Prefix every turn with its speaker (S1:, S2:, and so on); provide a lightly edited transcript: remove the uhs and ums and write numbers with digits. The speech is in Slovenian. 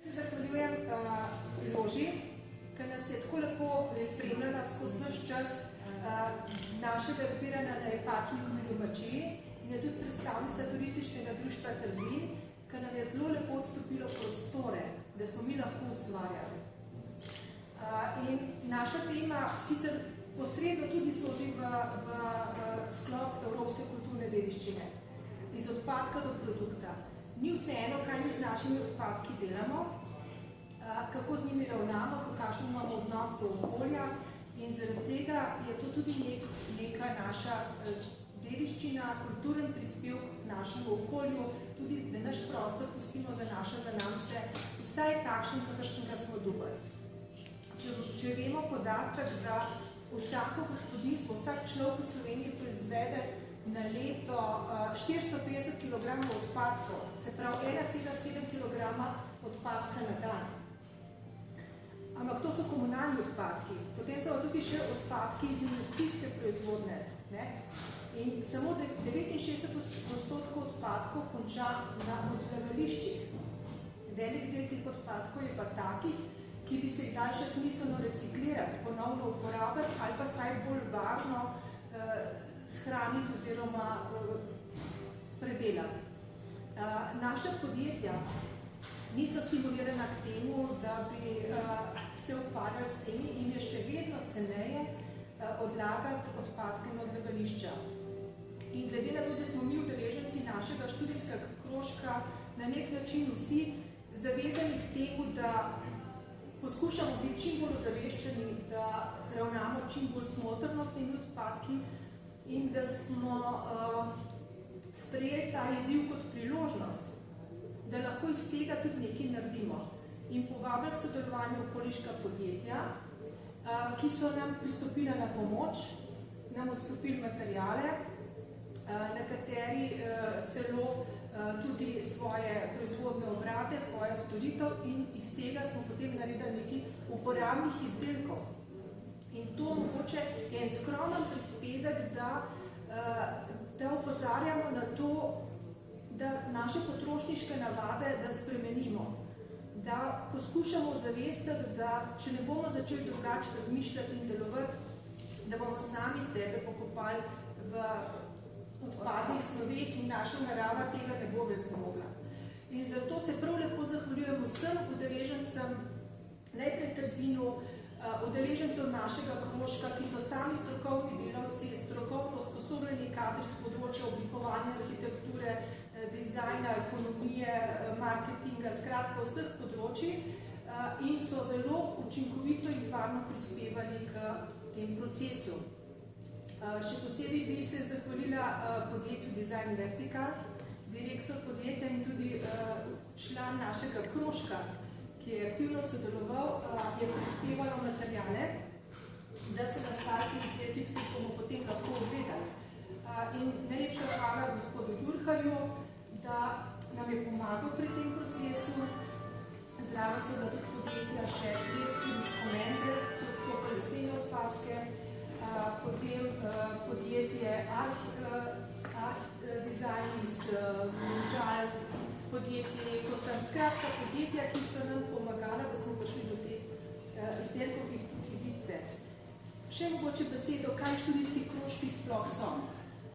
S1: Se zahvaljujem Joži, ki nas je tako lepo spremljala skozi naš čas našega zbiranja na Efačnikovi domačiji in je tudi predstavnica turističnega društva Trzin, ki nam je zelo lepo odstopilo prostore, da smo mi lahko ustvarjali. In naša tema sicer posredno tudi sodi v sklop evropske kulturne dediščine, iz odpadka do produkta. Ni vseeno, kaj mi z našimi odpadki delamo, kako z njimi ravnamo, kakšen imamo odnos do okolja in zaradi tega je to tudi neka naša dediščina, kulturen prispevk našemu okolju, tudi da naš prostor pustimo za naše zanamce, vsaj takšen, kakršnega smo dobili. Če vemo podatek, da vsako gospodinstvo, vsak človek v Sloveniji proizvede na leto 450 kg odpadkov, se pravi 1,7 kg odpadka na dan. Ampak to so komunalni odpadki. Potem so tukaj še odpadki iz industrijske proizvodnje. In samo 69% odpadkov konča na odlagališčih. Velik del teh odpadkov je pa takih, ki bi se jih dal še smiselno reciklirati, ponovno uporabiti ali pa saj bolj varno shraniti oziroma predelati. Naša podjetja niso stimulirana k temu, da bi se ukvarjali s temi in je še vedno ceneje odlagati odpadke na odlagališča. In glede na to, da smo mi udeleženci našega študijskega krožka na nek način vsi zavezani k temu, da poskušamo biti čim bolj ozaveščeni, da ravnamo čim bolj smotrno s temi odpadki in da smo sprejeli ta izziv kot priložnost, da lahko iz tega tudi nekaj naredimo. In povabili k sodelovanju okoliška podjetja, ki so nam pristopila na pomoč, nam odstopili materijale, nekateri celo tudi svoje proizvodne obrate, svojo storitev in iz tega smo potem naredili nekaj uporabnih izdelkov. In to mogoče je en skromen prispevek, da opozarjamo na to, da naše potrošniške navade da spremenimo, da poskušamo zavestiti, da če ne bomo začeli drugače razmišljati in delovati, da bomo sami sebe pokopali v odpadnih snoveh in naša narava tega ne bo več zmogla. In zato se prav lepo zahvaljujem vsem udeležencem, najprej Trzinu, udeležencev našega krožka, ki so sami strokovni delavci, strokovno usposobljeni kadri s področja oblikovanja arhitekture, dizajna, ekonomije, marketinga, skratka vseh področij in so zelo učinkovito in varno prispevali k tem procesu. Še posebej bi se zahvalila podjetju Design Vertical, direktor podjetja in tudi član našega krožka, ki je aktivno sodeloval, je prispevalo materijale, da so nastali izdelki, ki se bomo potem lahko ogledali. In najlepša hvala gospodu Jurharju, da nam je pomagal pri tem procesu. Zraven so tudi podjetja še tudi s Komende, so odstopili lesene odpadke, potem podjetje Arch Design iz Žal, podjetje Ekostan, skratka podjetja, ki so nam pomagala, da smo prišli do teh izdelkov, ki jih tukaj vidite. Še mogoče besedo, kaj študijski krožki sploh so.